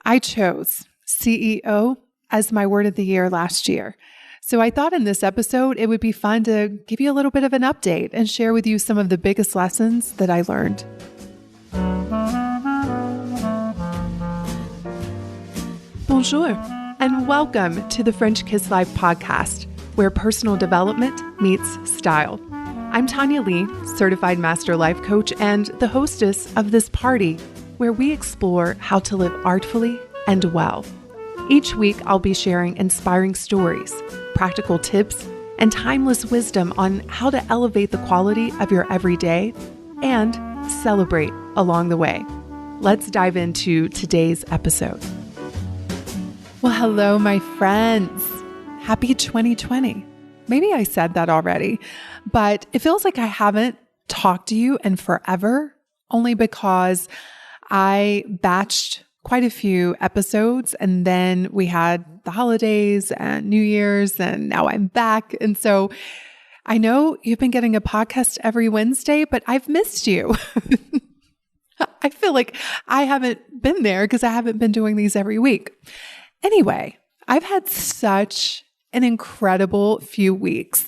I chose CEO as my word of the year last year. So I thought in this episode, it would be fun to give you a little bit of an update and share with you some of the biggest lessons that I learned. Bonjour, and welcome to the French Kiss Life podcast, where personal development meets style. I'm Tanya Lee, certified master life coach and the hostess of this party, where we explore how to live artfully and well. Each week, I'll be sharing inspiring stories, practical tips, and timeless wisdom on how to elevate the quality of your everyday and celebrate along the way. Let's dive into today's episode. Well, hello, my friends. Happy 2020. Maybe I said that already, but it feels like I haven't talked to you in forever, only because I batched quite a few episodes and then we had the holidays and New Year's and now I'm back. And so I know you've been getting a podcast every Wednesday, but I've missed you. I feel like I haven't been there because I haven't been doing these every week. Anyway, I've had such an incredible few weeks.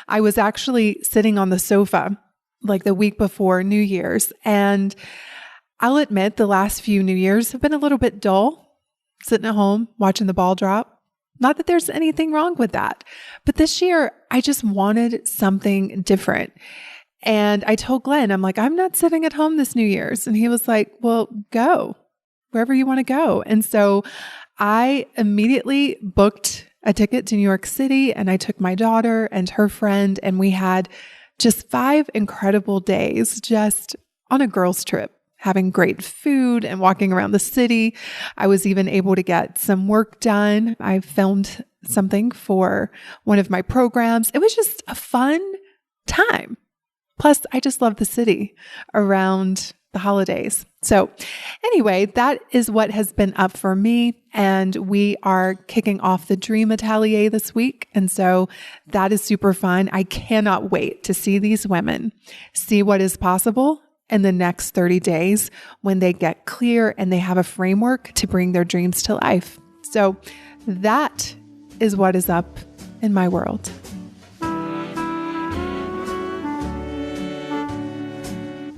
I was actually sitting on the sofa like the week before New Year's, and I'll admit the last few New Year's have been a little bit dull, sitting at home watching the ball drop. Not that there's anything wrong with that, but this year I just wanted something different. And I told Glenn, I'm like, I'm not sitting at home this New Year's. And he was like, well, go wherever you want to go. And so I immediately booked a ticket to New York City, and I took my daughter and her friend, and we had just 5 incredible days just on a girls' trip, having great food and walking around the city. I was even able to get some work done. I filmed something for one of my programs. It was just a fun time. Plus, I just love the city around the holidays. So anyway, that is what has been up for me. And we are kicking off the Dream Atelier this week. And so that is super fun. I cannot wait to see these women, see what is possible in the next 30 days when they get clear and they have a framework to bring their dreams to life. So that is what is up in my world.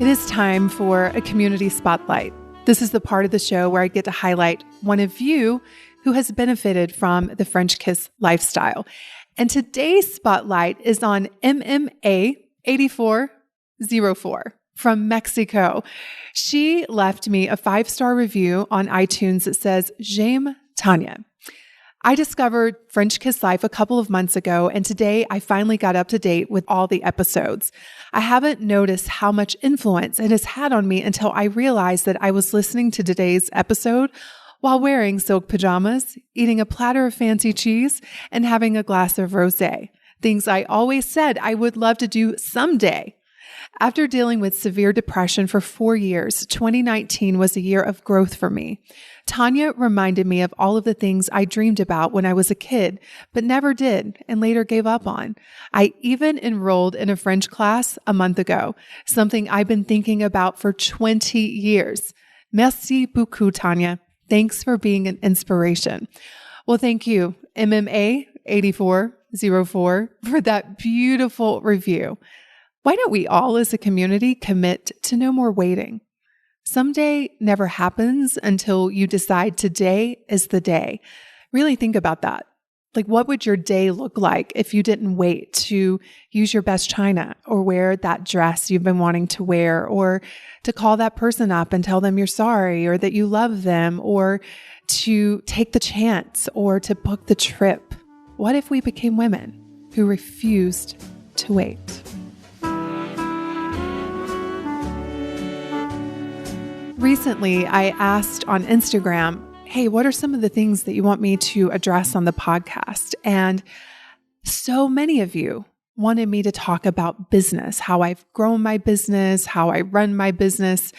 It is time for a community spotlight. This is the part of the show where I get to highlight one of you who has benefited from the French Kiss lifestyle. And today's spotlight is on MMA 8404 from Mexico. She left me a 5-star review on iTunes that says, J'aime Tanya. I discovered French Kiss Life a couple of months ago, and today I finally got up to date with all the episodes. I haven't noticed how much influence it has had on me until I realized that I was listening to today's episode while wearing silk pajamas, eating a platter of fancy cheese, and having a glass of rosé, things I always said I would love to do someday. After dealing with severe depression for 4 years, 2019 was a year of growth for me. Tanya reminded me of all of the things I dreamed about when I was a kid, but never did and later gave up on. I even enrolled in a French class a month ago, something I've been thinking about for 20 years. Merci beaucoup, Tanya. Thanks for being an inspiration. Well, thank you, MMA 8404, for that beautiful review. Why don't we all as a community commit to no more waiting? Someday never happens until you decide today is the day. Really think about that. Like, what would your day look like if you didn't wait to use your best china or wear that dress you've been wanting to wear, or to call that person up and tell them you're sorry or that you love them, or to take the chance or to book the trip? What if we became women who refused to wait? Recently, I asked on Instagram, hey, what are some of the things that you want me to address on the podcast? And so many of you wanted me to talk about business, how I've grown my business, how I run my business.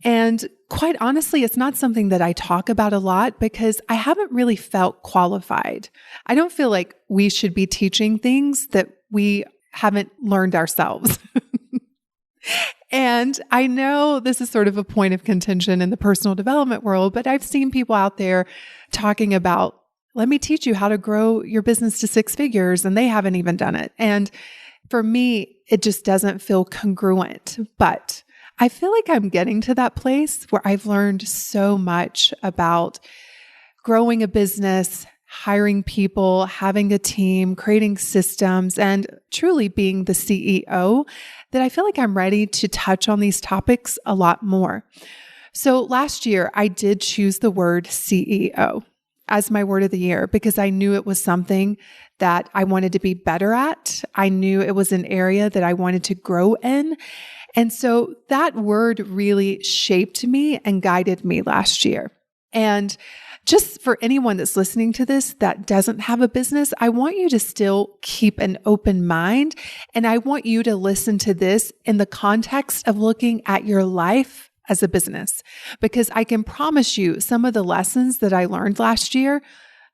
And quite honestly, it's not something that I talk about a lot because I haven't really felt qualified. I don't feel like we should be teaching things that we haven't learned ourselves. And I know this is sort of a point of contention in the personal development world, but I've seen people out there talking about, let me teach you how to grow your business to 6 figures, and they haven't even done it. And for me, it just doesn't feel congruent, but I feel like I'm getting to that place where I've learned so much about growing a business, hiring people, having a team, creating systems, and truly being the CEO that I feel like I'm ready to touch on these topics a lot more. So last year, I did choose the word CEO as my word of the year because I knew it was something that I wanted to be better at. I knew it was an area that I wanted to grow in. And so that word really shaped me and guided me last year. And just for anyone that's listening to this that doesn't have a business, I want you to still keep an open mind. And I want you to listen to this in the context of looking at your life as a business, because I can promise you some of the lessons that I learned last year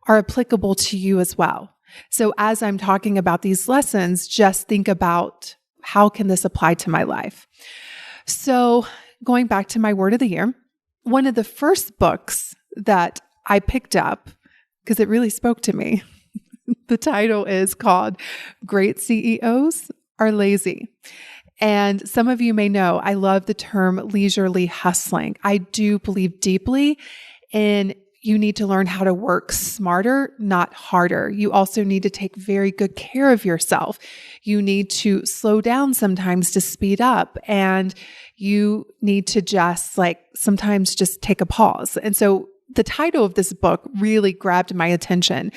are applicable to you as well. So as I'm talking about these lessons, just think about how can this apply to my life? So going back to my word of the year, one of the first books that I picked up, because it really spoke to me, the title is called Great CEOs Are Lazy. And some of you may know, I love the term leisurely hustling. I do believe deeply in you need to learn how to work smarter, not harder. You also need to take very good care of yourself. You need to slow down sometimes to speed up, and you need to just sometimes just take a pause. And so the title of this book really grabbed my attention.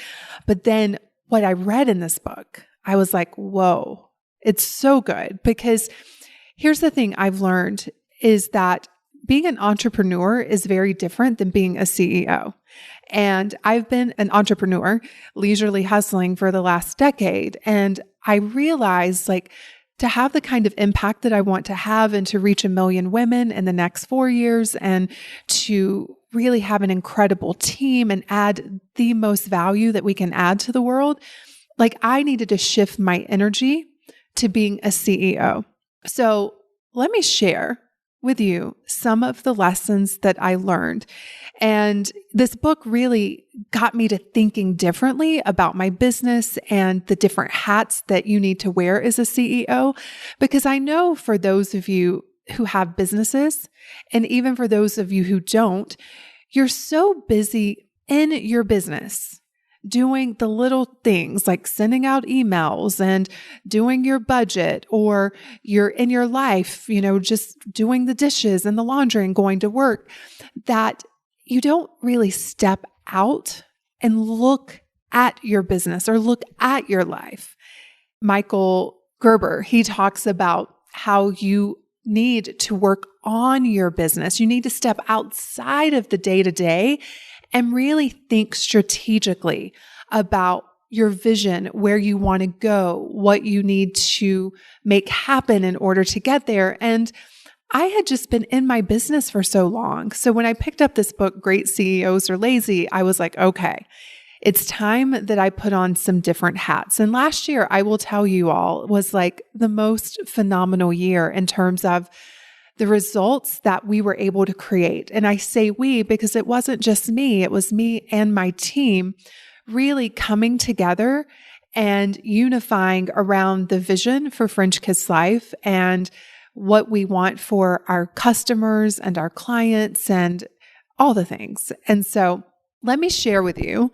But then what I read in this book, I was like, whoa, it's so good. Because here's the thing I've learned is that being an entrepreneur is very different than being a CEO. And I've been an entrepreneur, leisurely hustling for the last decade. And I realized to have the kind of impact that I want to have and to reach 1 million women in the next 4 years and to really have an incredible team and add the most value that we can add to the world, I needed to shift my energy to being a CEO. So let me share with you some of the lessons that I learned. And this book really got me to thinking differently about my business and the different hats that you need to wear as a CEO. Because I know for those of you who have businesses, and even for those of you who don't, you're so busy in your business doing the little things like sending out emails and doing your budget, or you're in your life, just doing the dishes and the laundry and going to work, that you don't really step out and look at your business or look at your life. Michael Gerber, he talks about how you need to work on your business. You need to step outside of the day-to-day and really think strategically about your vision, where you want to go, what you need to make happen in order to get there. And I had just been in my business for so long. So when I picked up this book, Great CEOs Are Lazy, I was like, okay, it's time that I put on some different hats. And last year, I will tell you all, was the most phenomenal year in terms of the results that we were able to create. And I say we because it wasn't just me, it was me and my team really coming together and unifying around the vision for French Kiss Life and what we want for our customers and our clients and all the things. And so let me share with you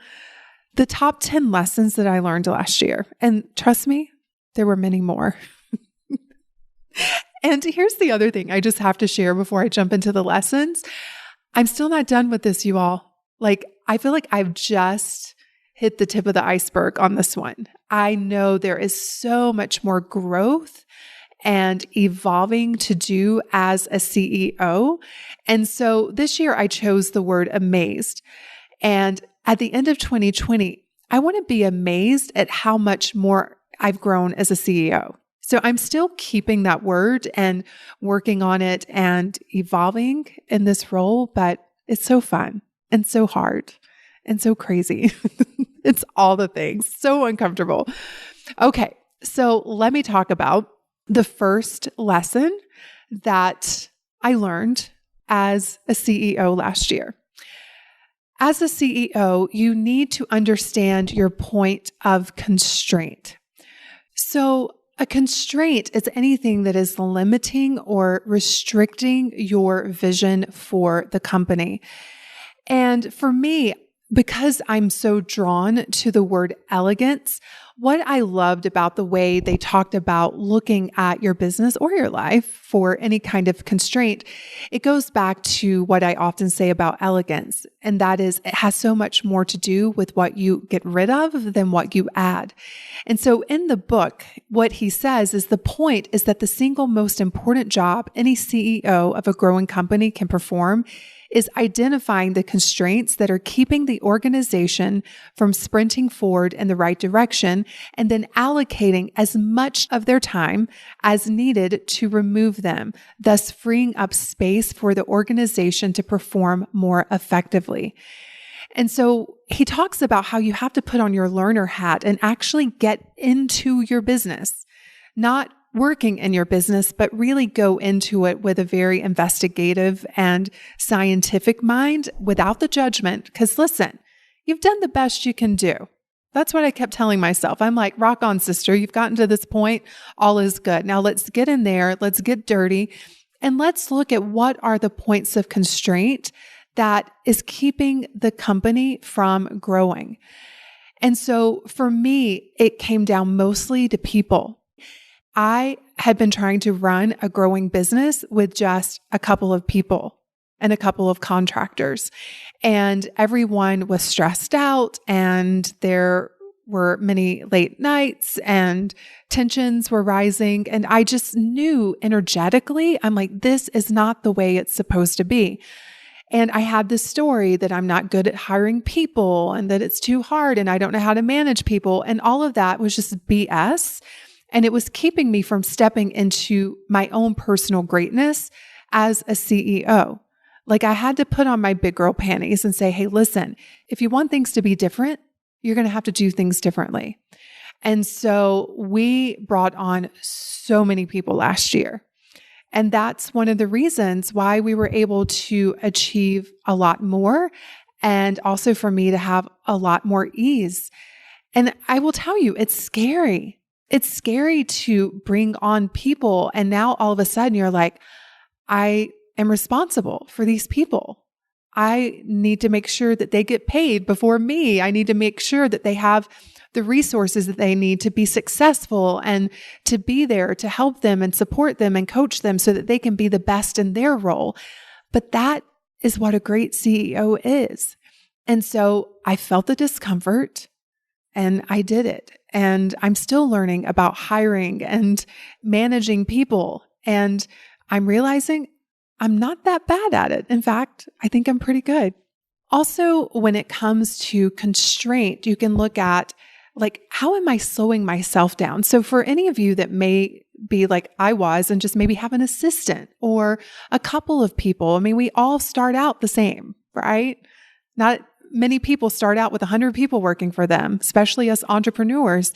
the top 10 lessons that I learned last year. And trust me, there were many more. And here's the other thing I just have to share before I jump into the lessons. I'm still not done with this, you all. I feel like I've just hit the tip of the iceberg on this one. I know there is so much more growth and evolving to do as a CEO. And so this year I chose the word amazed. And at the end of 2020, I want to be amazed at how much more I've grown as a CEO. So I'm still keeping that word and working on it and evolving in this role, but it's so fun and so hard and so crazy. It's all the things, so uncomfortable. Okay, so let me talk about the first lesson that I learned as a CEO last year. As a CEO, you need to understand your point of constraint. So a constraint is anything that is limiting or restricting your vision for the company. And for me, because I'm so drawn to the word elegance, what I loved about the way they talked about looking at your business or your life for any kind of constraint, it goes back to what I often say about elegance. And that is, it has so much more to do with what you get rid of than what you add. And so in the book, what he says is the point is that the single most important job any CEO of a growing company can perform is identifying the constraints that are keeping the organization from sprinting forward in the right direction, and then allocating as much of their time as needed to remove them, thus freeing up space for the organization to perform more effectively. And so he talks about how you have to put on your learner hat and actually get into your business, not working in your business, but really go into it with a very investigative and scientific mind without the judgment. Because listen, you've done the best you can do. That's what I kept telling myself. I'm like, rock on, sister. You've gotten to this point. All is good. Now let's get in there. Let's get dirty. And let's look at what are the points of constraint that is keeping the company from growing. And so for me, it came down mostly to people. I had been trying to run a growing business with just a couple of people and a couple of contractors, and everyone was stressed out, and there were many late nights and tensions were rising. And I just knew energetically, I'm like, this is not the way it's supposed to be. And I had this story that I'm not good at hiring people and that it's too hard and I don't know how to manage people. And all of that was just BS. And it was keeping me from stepping into my own personal greatness as a CEO. Like I had to put on my big girl panties and say, hey, listen, if you want things to be different, you're going to have to do things differently. And so we brought on so many people last year. And that's one of the reasons why we were able to achieve a lot more, and also for me to have a lot more ease. And I will tell you, it's scary. It's scary to bring on people. And now all of a sudden you're like, I am responsible for these people. I need to make sure that they get paid before me. I need to make sure that they have the resources that they need to be successful and to be there to help them and support them and coach them so that they can be the best in their role. But that is what a great CEO is. And so I felt the discomfort and I did it. And I'm still learning about hiring and managing people. And I'm realizing I'm not that bad at it. In fact, I think I'm pretty good. Also, when it comes to constraint, you can look at like, how am I slowing myself down? So for any of you that may be like I was and just maybe have an assistant or a couple of people, I mean, we all start out the same, right? Not many people start out with 100 people working for them, especially as entrepreneurs.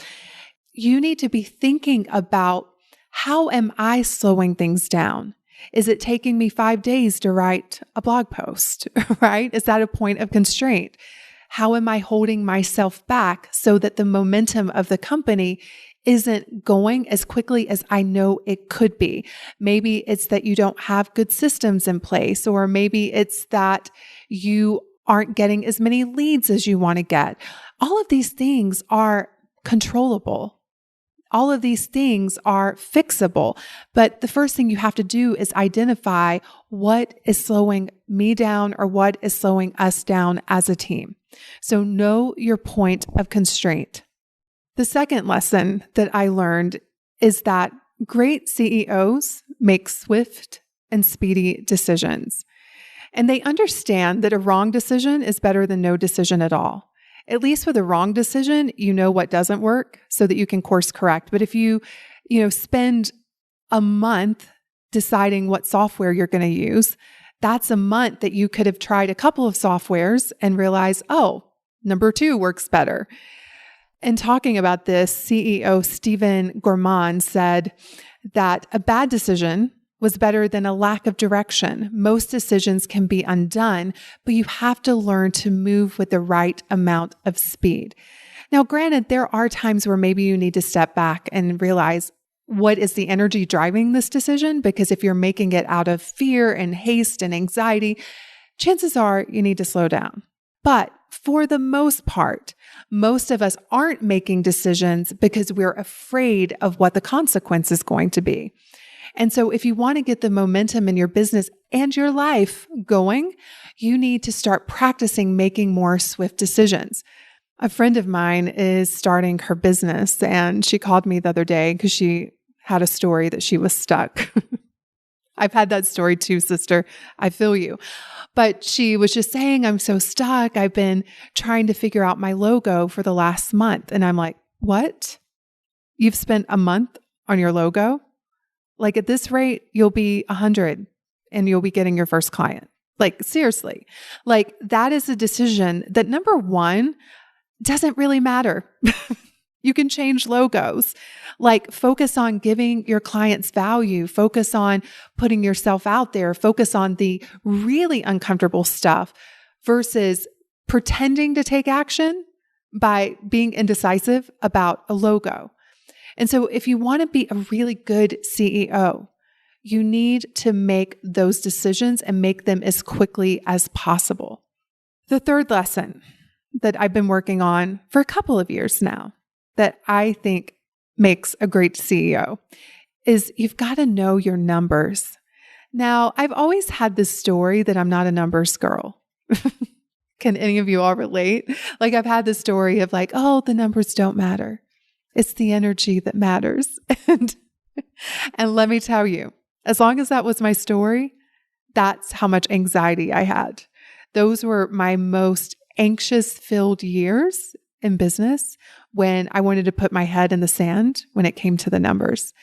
You need to be thinking about, how am I slowing things down? Is it taking me 5 days to write a blog post, right? Is that a point of constraint? How am I holding myself back so that the momentum of the company isn't going as quickly as I know it could be? Maybe it's that you don't have good systems in place, or maybe it's that you aren't getting as many leads as you want to get. All of these things are controllable. All of these things are fixable. But the first thing you have to do is identify what is slowing me down or what is slowing us down as a team. So know your point of constraint. The second lesson that I learned is that great CEOs make swift and speedy decisions. And they understand that a wrong decision is better than no decision at all. At least with a wrong decision, you know what doesn't work so that you can course correct. But if you spend a month deciding what software you're going to use, that's a month that you could have tried a couple of softwares and realize, oh, number 2 works better. And talking about this, CEO Stephen Gorman said that a bad decision was better than a lack of direction. Most decisions can be undone, but you have to learn to move with the right amount of speed. Now, granted, there are times where maybe you need to step back and realize what is the energy driving this decision, because if you're making it out of fear and haste and anxiety, chances are you need to slow down. But for the most part, most of us aren't making decisions because we're afraid of what the consequence is going to be. And so if you want to get the momentum in your business and your life going, you need to start practicing making more swift decisions. A friend of mine is starting her business, and she called me the other day because she had a story that she was stuck. I've had that story too, sister. I feel you. But she was just saying, I'm so stuck. I've been trying to figure out my logo for the last month. And I'm like, what? You've spent a month on your logo? Like at this rate, you'll be 100 and you'll be getting your first client. Like seriously, like that is a decision that, number one, doesn't really matter. You can change logos. Like focus on giving your clients value, focus on putting yourself out there, focus on the really uncomfortable stuff versus pretending to take action by being indecisive about a logo. And so if you want to be a really good CEO, you need to make those decisions and make them as quickly as possible. The third lesson that I've been working on for a couple of years now that I think makes a great CEO is you've got to know your numbers. Now, I've always had this story that I'm not a numbers girl. Can any of you all relate? Like I've had this story of like, oh, the numbers don't matter. It's the energy that matters. And let me tell you, as long as that was my story, that's how much anxiety I had. Those were my most anxious-filled years in business when I wanted to put my head in the sand when it came to the numbers.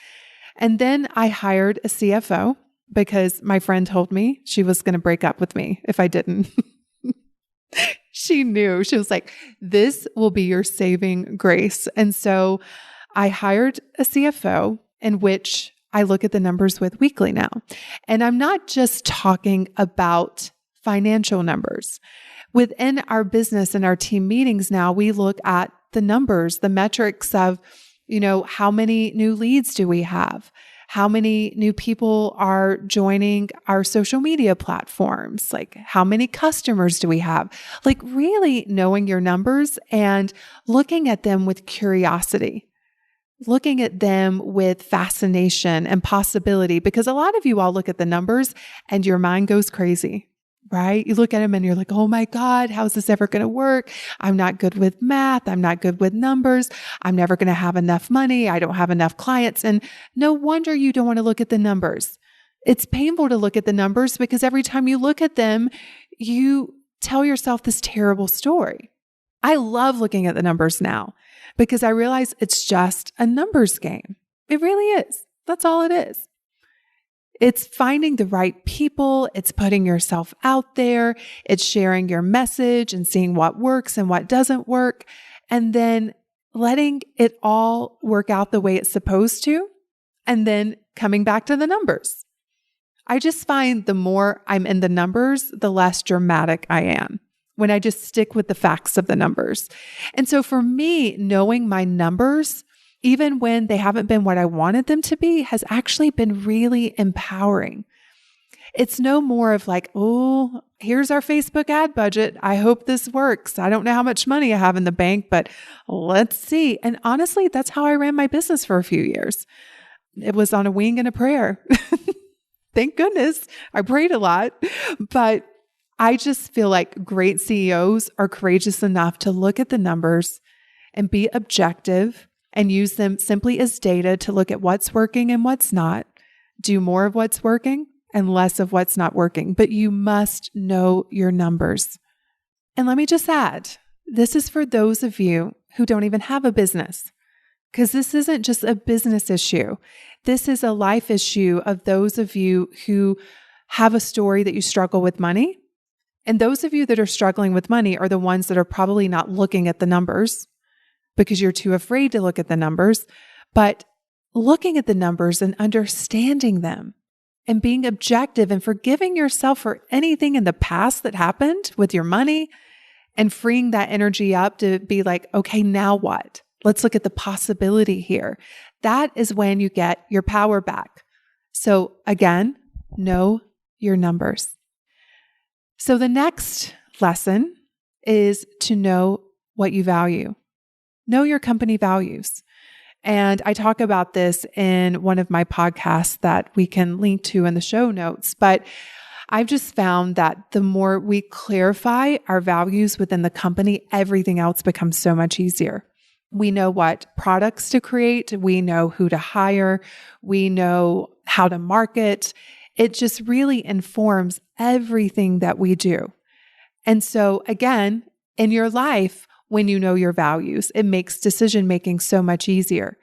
And then I hired a CFO because my friend told me she was going to break up with me if I didn't. She knew. She was like, this will be your saving grace. And so I hired a CFO in which I look at the numbers with weekly now. And I'm not just talking about financial numbers. Within our business and our team meetings now, we look at the numbers, the metrics of, how many new leads do we have? How many new people are joining our social media platforms? Like how many customers do we have? Like really knowing your numbers and looking at them with curiosity, looking at them with fascination and possibility, because a lot of you all look at the numbers and your mind goes crazy. Right? You look at them and you're like, oh my God, how's this ever going to work? I'm not good with math. I'm not good with numbers. I'm never going to have enough money. I don't have enough clients. And no wonder you don't want to look at the numbers. It's painful to look at the numbers because every time you look at them, you tell yourself this terrible story. I love looking at the numbers now because I realize it's just a numbers game. It really is. That's all it is. It's finding the right people. It's putting yourself out there. It's sharing your message and seeing what works and what doesn't work. And then letting it all work out the way it's supposed to. And then coming back to the numbers. I just find the more I'm in the numbers, the less dramatic I am when I just stick with the facts of the numbers. And so for me, knowing my numbers, even when they haven't been what I wanted them to be, has actually been really empowering. It's no more of like, oh, here's our Facebook ad budget. I hope this works. I don't know how much money I have in the bank, but let's see. And honestly, that's how I ran my business for a few years. It was on a wing and a prayer. Thank goodness. I prayed a lot, but I just feel like great CEOs are courageous enough to look at the numbers and be objective and use them simply as data to look at what's working and what's not, do more of what's working and less of what's not working. But you must know your numbers. And let me just add, this is for those of you who don't even have a business, because this isn't just a business issue. This is a life issue of those of you who have a story that you struggle with money. And those of you that are struggling with money are the ones that are probably not looking at the numbers, because you're too afraid to look at the numbers, but looking at the numbers and understanding them and being objective and forgiving yourself for anything in the past that happened with your money and freeing that energy up to be like, okay, now what? Let's look at the possibility here. That is when you get your power back. So again, know your numbers. So the next lesson is to know what you value. Know your company values. And I talk about this in one of my podcasts that we can link to in the show notes. But I've just found that the more we clarify our values within the company, everything else becomes so much easier. We know what products to create. We know who to hire. We know how to market. It just really informs everything that we do. And so again, in your life, when you know your values, it makes decision-making so much easier.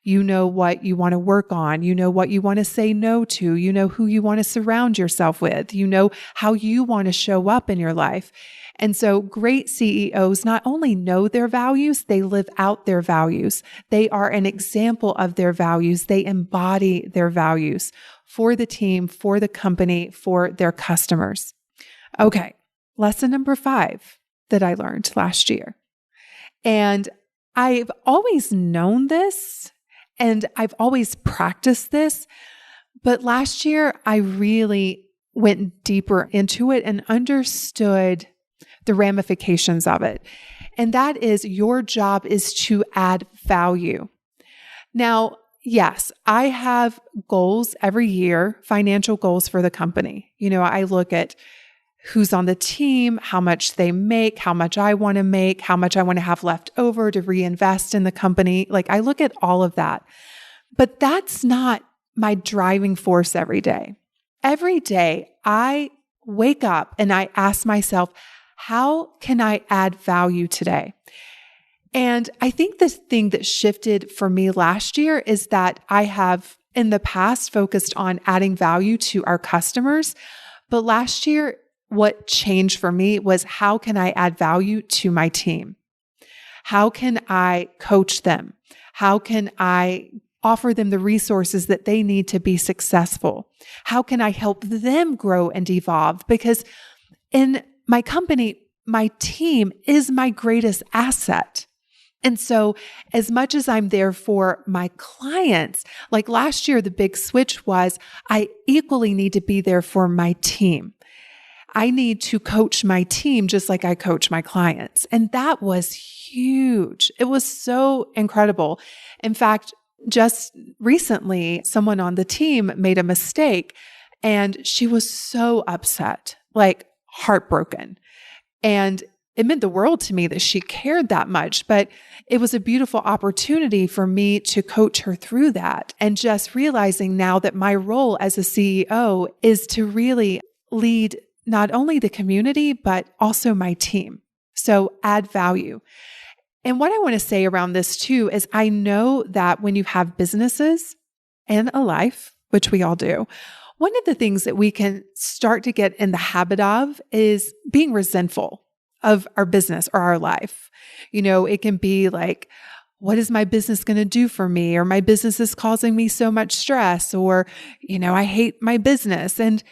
You know what you want to work on. You know what you want to say no to. You know who you want to surround yourself with. You know how you want to show up in your life. And so great CEOs not only know their values, they live out their values. They are an example of their values. They embody their values for the team, for the company, for their customers. Okay, lesson number 5 that I learned last year. And I've always known this and I've always practiced this, but last year I really went deeper into it and understood the ramifications of it. And that is your job is to add value. Now, yes, I have goals every year, financial goals for the company. I look at who's on the team, how much they make, how much I want to make, how much I want to have left over to reinvest in the company. Like I look at all of that, but that's not my driving force every day. Every day I wake up and I ask myself, how can I add value today? And I think the thing that shifted for me last year is that I have in the past focused on adding value to our customers. But last year, what changed for me was how can I add value to my team? How can I coach them? How can I offer them the resources that they need to be successful? How can I help them grow and evolve? Because in my company, my team is my greatest asset. And so as much as I'm there for my clients, like last year, the big switch was I equally need to be there for my team. I need to coach my team just like I coach my clients. And that was huge. It was so incredible. In fact, just recently, someone on the team made a mistake and she was so upset, like heartbroken. And it meant the world to me that she cared that much, but it was a beautiful opportunity for me to coach her through that. And just realizing now that my role as a CEO is to really lead not only the community, but also my team. So add value. And what I want to say around this too is I know that when you have businesses and a life, which we all do, one of the things that we can start to get in the habit of is being resentful of our business or our life. It can be like, what is my business going to do for me? Or my business is causing me so much stress, or, I hate my business. And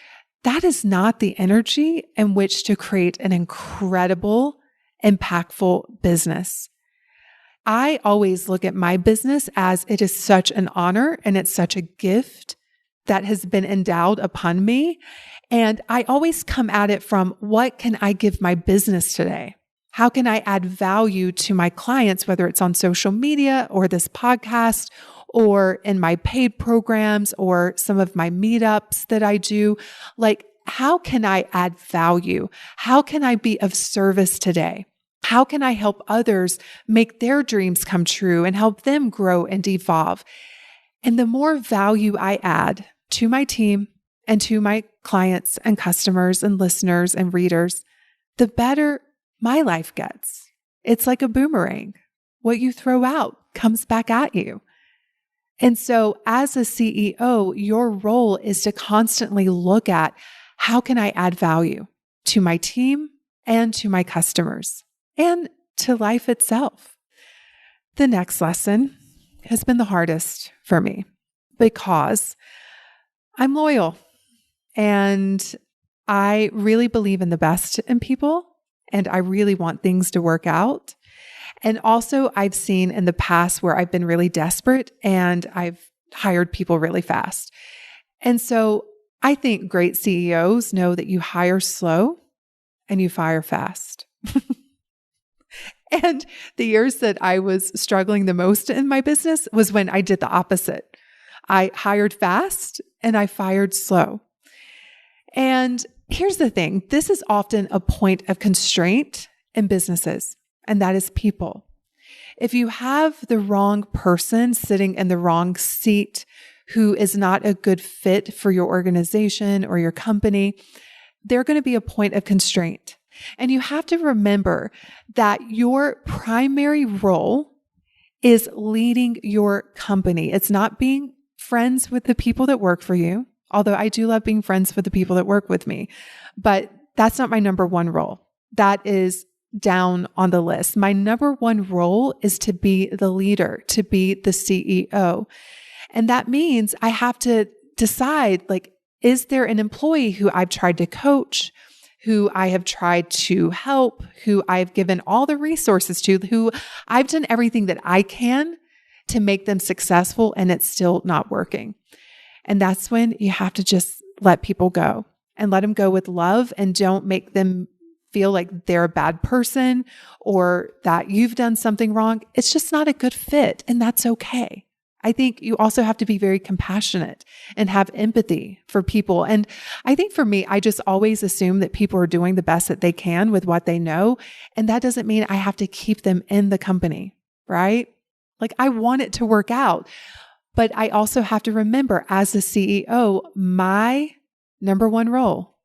that is not the energy in which to create an incredible, impactful business. I always look at my business as it is such an honor and it's such a gift that has been endowed upon me. And I always come at it from what can I give my business today? How can I add value to my clients, whether it's on social media or this podcast or in my paid programs or some of my meetups that I do? Like, how can I add value? How can I be of service today? How can I help others make their dreams come true and help them grow and evolve? And the more value I add to my team and to my clients and customers and listeners and readers, the better my life gets. It's like a boomerang. What you throw out comes back at you. And so as a CEO, your role is to constantly look at how can I add value to my team and to my customers and to life itself. The next lesson has been the hardest for me because I'm loyal. And I really believe in the best in people, and I really want things to work out. And also, I've seen in the past where I've been really desperate and I've hired people really fast. And so I think great CEOs know that you hire slow and you fire fast. And the years that I was struggling the most in my business was when I did the opposite. I hired fast and I fired slow. And here's the thing. This is often a point of constraint in businesses, and that is people. If you have the wrong person sitting in the wrong seat who is not a good fit for your organization or your company, they're going to be a point of constraint. And you have to remember that your primary role is leading your company. It's not being friends with the people that work for you, although I do love being friends with the people that work with me, but that's not my number one role. That is down on the list. My number one role is to be the leader, to be the CEO. And that means I have to decide, is there an employee who I've tried to coach, who I have tried to help, who I've given all the resources to, who I've done everything that I can to make them successful, and it's still not working. And that's when you have to just let people go and let them go with love, and don't make them feel like they're a bad person or that you've done something wrong. It's just not a good fit, and that's okay. I think you also have to be very compassionate and have empathy for people. And I think for me, I just always assume that people are doing the best that they can with what they know. And that doesn't mean I have to keep them in the company, right? I want it to work out. But I also have to remember, as the CEO, my number one role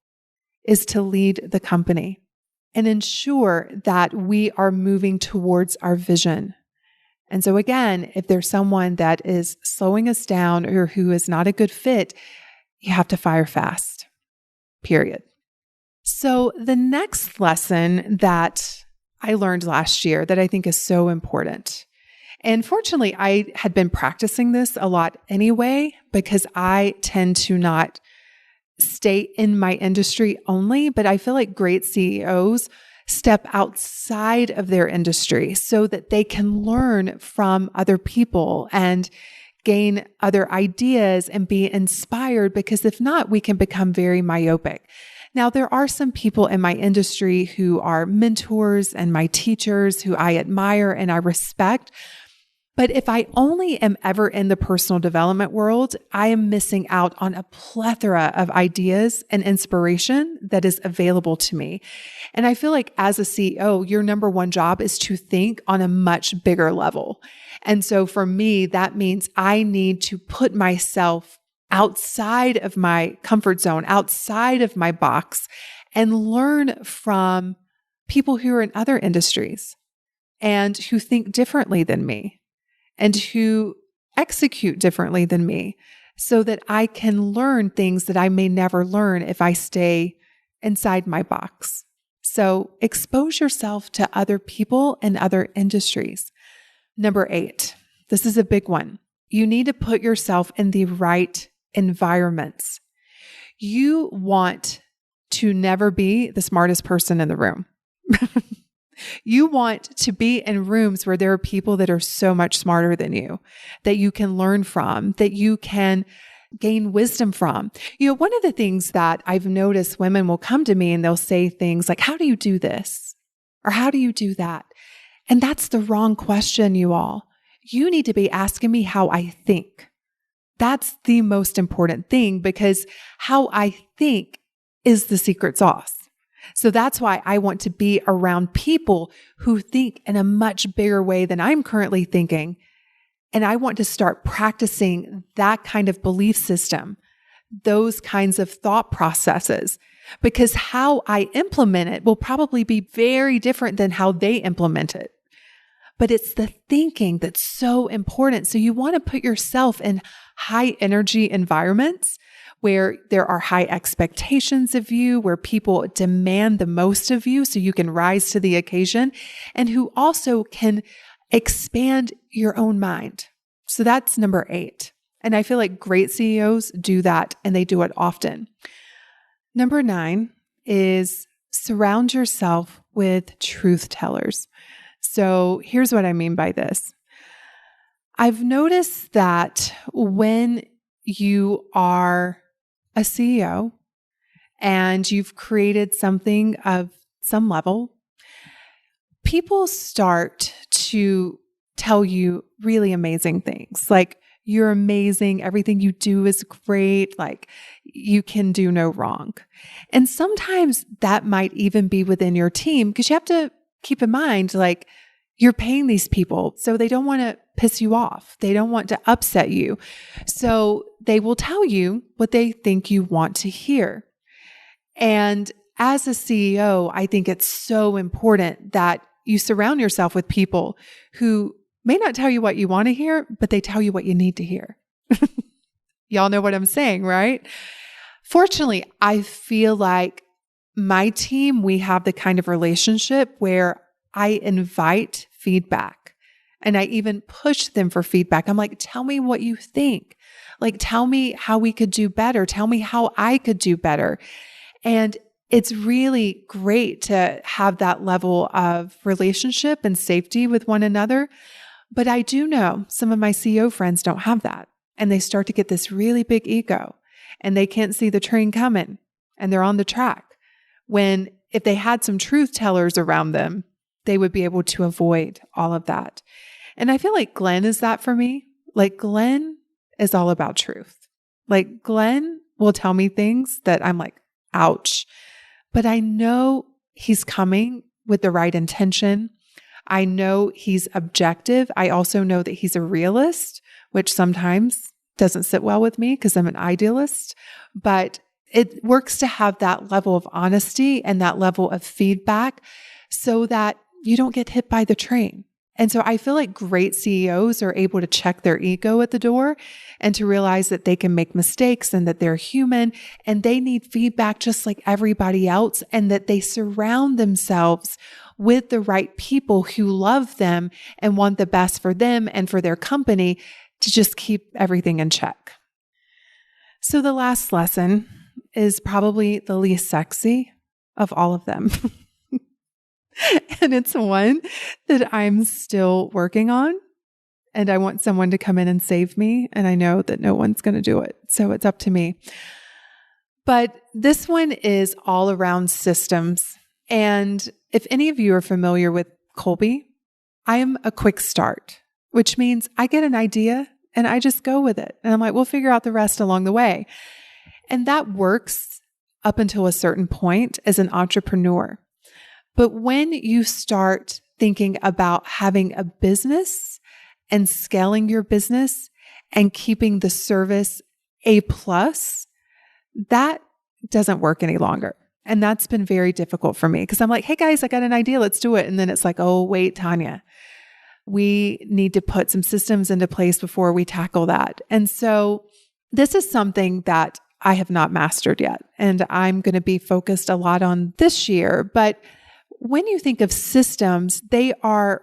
is to lead the company and ensure that we are moving towards our vision. And so again, if there's someone that is slowing us down or who is not a good fit, you have to fire fast, period. So the next lesson that I learned last year that I think is so important, and fortunately, I had been practicing this a lot anyway, because I tend to not stay in my industry only, but I feel like great CEOs step outside of their industry so that they can learn from other people and gain other ideas and be inspired, because if not, we can become very myopic. Now, there are some people in my industry who are mentors and my teachers who I admire and I respect. But if I only am ever in the personal development world, I am missing out on a plethora of ideas and inspiration that is available to me. And I feel like as a CEO, your number one job is to think on a much bigger level. And so for me, that means I need to put myself outside of my comfort zone, outside of my box, and learn from people who are in other industries and who think differently than me, and who execute differently than me, so that I can learn things that I may never learn if I stay inside my box. So expose yourself to other people and other industries. Number 8, this is a big one. You need to put yourself in the right environments. You want to never be the smartest person in the room. You want to be in rooms where there are people that are so much smarter than you, that you can learn from, that you can gain wisdom from. One of the things that I've noticed, women will come to me and they'll say things like, how do you do this? Or how do you do that? And that's the wrong question, you all. You need to be asking me how I think. That's the most important thing, because how I think is the secret sauce. So that's why I want to be around people who think in a much bigger way than I'm currently thinking. And I want to start practicing that kind of belief system, those kinds of thought processes, because how I implement it will probably be very different than how they implement it. But it's the thinking that's so important. So you want to put yourself in high energy environments where there are high expectations of you, where people demand the most of you so you can rise to the occasion, and who also can expand your own mind. So that's number 8. And I feel like great CEOs do that, and they do it often. Number 9 is surround yourself with truth tellers. So here's what I mean by this. I've noticed that when you are a CEO and you've created something of some level, people start to tell you really amazing things. Like, you're amazing. Everything you do is great. Like, you can do no wrong. And sometimes that might even be within your team, because you have to keep in mind, like, you're paying these people, so they don't want to piss you off. They don't want to upset you. So they will tell you what they think you want to hear. And as a CEO, I think it's so important that you surround yourself with people who may not tell you what you want to hear, but they tell you what you need to hear. Y'all know what I'm saying, right? Fortunately, I feel like my team, we have the kind of relationship where I invite feedback and I even push them for feedback. I'm like, tell me what you think. Like, tell me how we could do better. Tell me how I could do better. And it's really great to have that level of relationship and safety with one another. But I do know some of my CEO friends don't have that. And they start to get this really big ego and they can't see the train coming and they're on the track. When if they had some truth tellers around them, they would be able to avoid all of that. And I feel like Glenn is that for me. Like, Glenn is all about truth. Like, Glenn will tell me things that I'm like, ouch. But I know he's coming with the right intention. I know he's objective. I also know that he's a realist, which sometimes doesn't sit well with me because I'm an idealist. But it works to have that level of honesty and that level of feedback so that you don't get hit by the train. And so I feel like great CEOs are able to check their ego at the door and to realize that they can make mistakes and that they're human and they need feedback just like everybody else, and that they surround themselves with the right people who love them and want the best for them and for their company to just keep everything in check. So the last lesson is probably the least sexy of all of them. And it's one that I'm still working on. And I want someone to come in and save me. And I know that no one's going to do it. So it's up to me. But this one is all around systems. And if any of you are familiar with Colby, I am a quick start, which means I get an idea and I just go with it. And I'm like, we'll figure out the rest along the way. And that works up until a certain point as an entrepreneur. But when you start thinking about having a business and scaling your business and keeping the service A+, that doesn't work any longer. And that's been very difficult for me because I'm like, hey guys, I got an idea. Let's do it. And then it's like, oh, wait, Tanya, we need to put some systems into place before we tackle that. And so this is something that I have not mastered yet. And I'm going to be focused a lot on this year. But when you think of systems, they are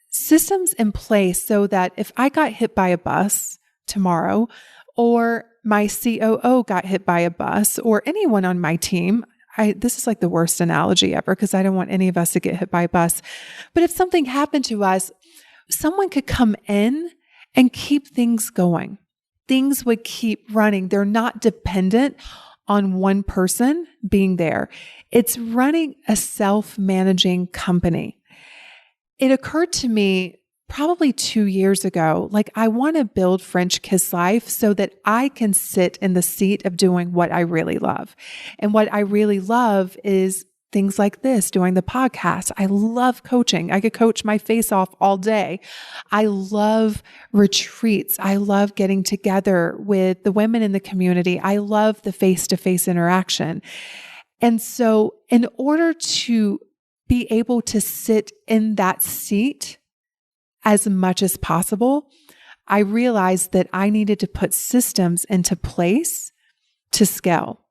systems in place so that if I got hit by a bus tomorrow, or my COO got hit by a bus, or anyone on my team, this is like the worst analogy ever because I don't want any of us to get hit by a bus. But if something happened to us, someone could come in and keep things going. Things would keep running. They're not dependent on one person being there. It's running a self-managing company. It occurred to me probably 2 years ago, like I want to build French Kiss Life so that I can sit in the seat of doing what I really love. And what I really love is things like this, doing the podcast. I love coaching. I could coach my face off all day. I love retreats. I love getting together with the women in the community. I love the face-to-face interaction. And so in order to be able to sit in that seat as much as possible, I realized that I needed to put systems into place to scale.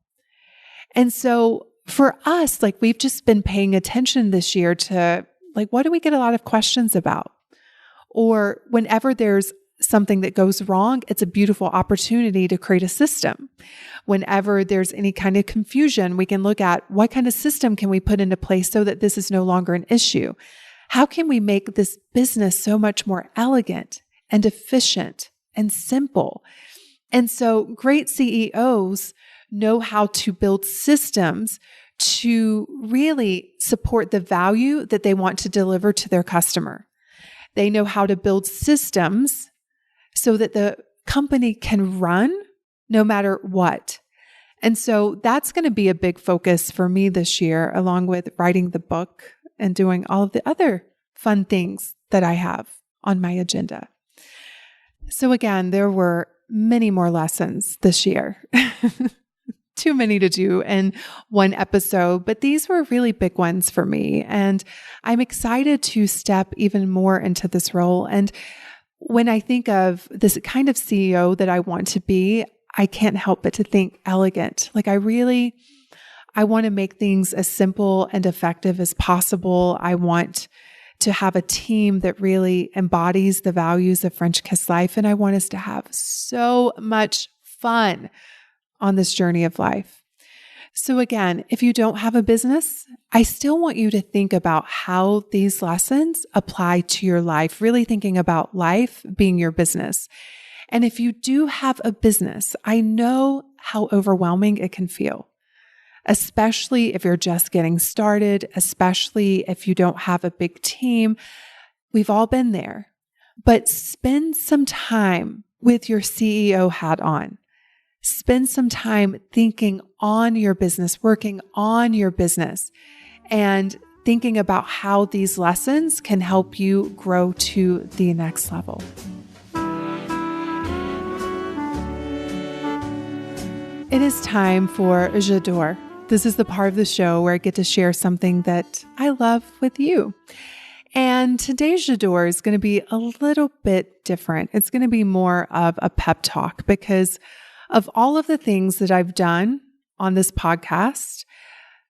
And so for us, like we've just been paying attention this year to like, what do we get a lot of questions about? Or whenever there's something that goes wrong, it's a beautiful opportunity to create a system. Whenever there's any kind of confusion, we can look at what kind of system can we put into place so that this is no longer an issue. How can we make this business so much more elegant and efficient and simple? And so great CEOs know how to build systems to really support the value that they want to deliver to their customer. They know how to build systems so that the company can run no matter what. And so that's going to be a big focus for me this year, along with writing the book and doing all of the other fun things that I have on my agenda. So again, there were many more lessons this year. Too many to do in one episode, but these were really big ones for me. And I'm excited to step even more into this role. And when I think of this kind of CEO that I want to be, I can't help but to think elegant. Like I want to make things as simple and effective as possible. I want to have a team that really embodies the values of French Kiss Life. And I want us to have so much fun on this journey of life. So again, if you don't have a business, I still want you to think about how these lessons apply to your life, really thinking about life being your business. And if you do have a business, I know how overwhelming it can feel, especially if you're just getting started, especially if you don't have a big team. We've all been there. But spend some time with your CEO hat on. Spend some time thinking on your business, working on your business, and thinking about how these lessons can help you grow to the next level. It is time for J'adore. This is the part of the show where I get to share something that I love with you. And today's J'adore is going to be a little bit different. It's going to be more of a pep talk because of all of the things that I've done on this podcast,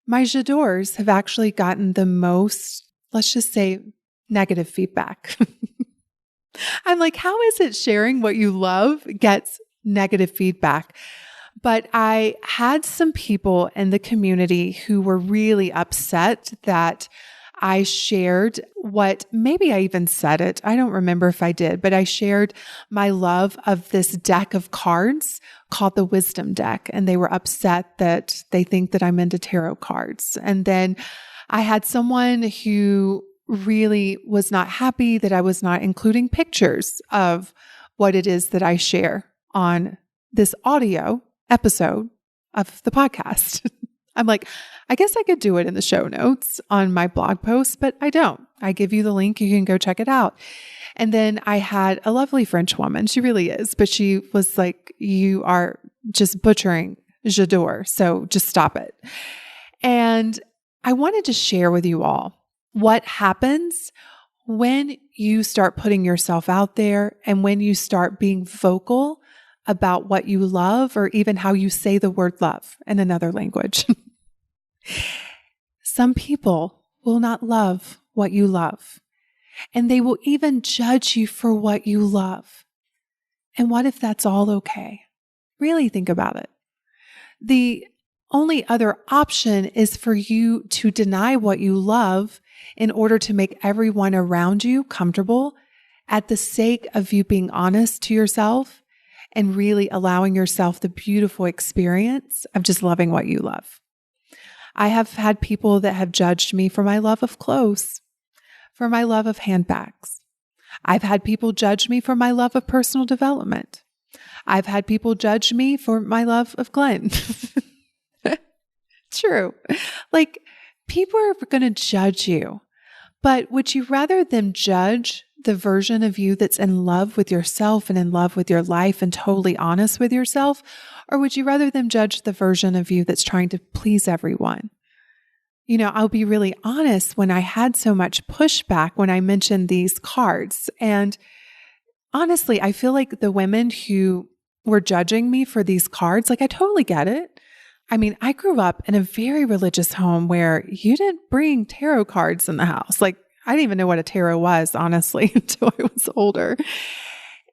my J'adores have actually gotten the most, let's just say, negative feedback. I'm like, how is it sharing what you love gets negative feedback? But I had some people in the community who were really upset that I shared what, maybe I even said it. I don't remember if I did, but I shared my love of this deck of cards called the Wisdom Deck. And they were upset that they think that I'm into tarot cards. And then I had someone who really was not happy that I was not including pictures of what it is that I share on this audio episode of the podcast. I'm like, I guess I could do it in the show notes on my blog post, but I don't. I give you the link. You can go check it out. And then I had a lovely French woman. She really is, but she was like, you are just butchering J'adore. So just stop it. And I wanted to share with you all what happens when you start putting yourself out there and when you start being vocal about what you love, or even how you say the word love in another language. Some people will not love what you love, and they will even judge you for what you love. And what if that's all okay? Really think about it. The only other option is for you to deny what you love in order to make everyone around you comfortable, at the sake of you being honest to yourself and really allowing yourself the beautiful experience of just loving what you love. I have had people that have judged me for my love of clothes, for my love of handbags. I've had people judge me for my love of personal development. I've had people judge me for my love of Glenn. True. Like, people are going to judge you, but would you rather them judge the version of you that's in love with yourself and in love with your life and totally honest with yourself? Or would you rather them judge the version of you that's trying to please everyone? You know, I'll be really honest, when I had so much pushback when I mentioned these cards, and honestly, I feel like the women who were judging me for these cards, like, I totally get it. I mean, I grew up in a very religious home where you didn't bring tarot cards in the house. Like, I didn't even know what a tarot was, honestly, until I was older.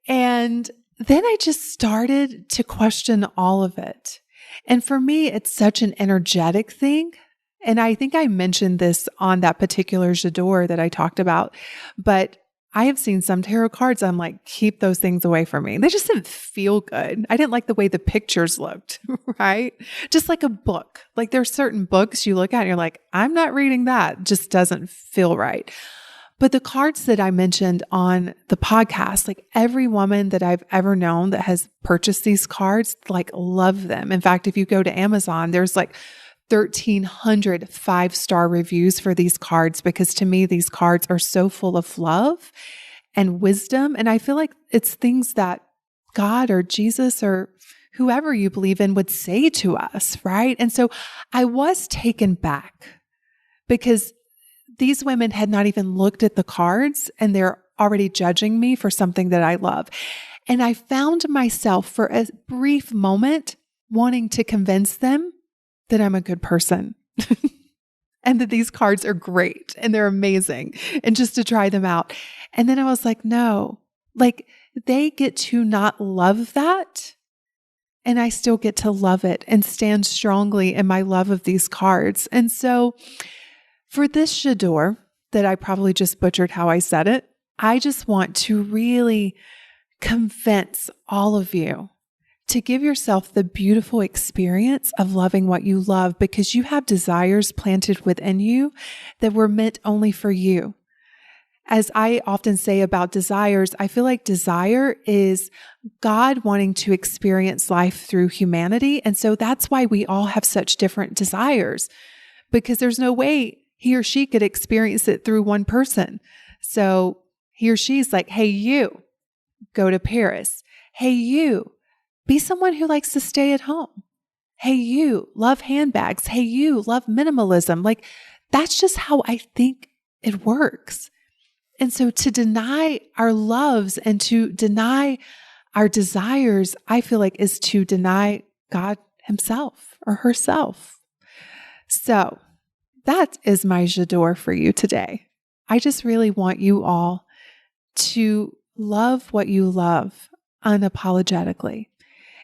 And then I just started to question all of it. And for me, it's such an energetic thing. And I think I mentioned this on that particular J'adore that I talked about, but I have seen some tarot cards. I'm like, keep those things away from me. They just didn't feel good. I didn't like the way the pictures looked, right? Just like a book. Like there's certain books you look at and you're like, I'm not reading that. It just doesn't feel right. But the cards that I mentioned on the podcast, like every woman that I've ever known that has purchased these cards, like love them. In fact, if you go to Amazon, there's like 1,300 5-star reviews for these cards, because to me, these cards are so full of love and wisdom. And I feel like it's things that God or Jesus or whoever you believe in would say to us, right? And so I was taken back because these women had not even looked at the cards and they're already judging me for something that I love. And I found myself for a brief moment wanting to convince them that I'm a good person and that these cards are great and they're amazing and just to try them out. And then I was like, no, like they get to not love that. And I still get to love it and stand strongly in my love of these cards. And so for this J'adore that I probably just butchered how I said it, I just want to really convince all of you to give yourself the beautiful experience of loving what you love, because you have desires planted within you that were meant only for you. As I often say about desires, I feel like desire is God wanting to experience life through humanity. And so that's why we all have such different desires, because there's no way he or she could experience it through one person. So he or she's like, hey, you go to Paris. Hey, you be someone who likes to stay at home. Hey, you love handbags. Hey, you love minimalism. Like that's just how I think it works. And so to deny our loves and to deny our desires, I feel like is to deny God himself or herself. So that is my J'adore for you today. I just really want you all to love what you love unapologetically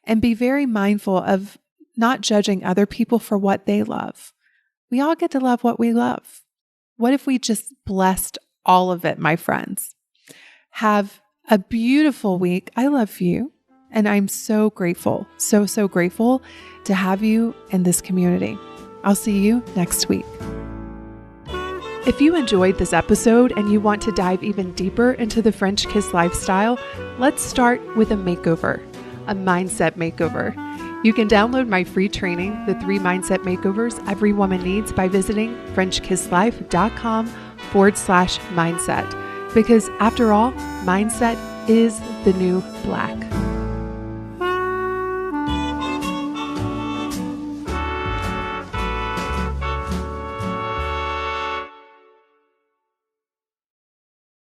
and be very mindful of not judging other people for what they love. We all get to love what we love. What if we just blessed all of it, my friends? Have a beautiful week. I love you. And I'm so grateful, so grateful to have you in this community. I'll see you next week. If you enjoyed this episode and you want to dive even deeper into the French kiss lifestyle, let's start with a makeover, a mindset makeover. You can download my free training, The 3 Mindset Makeovers Every Woman Needs, by visiting FrenchKissLife.com/mindset. Because after all, mindset is the new black.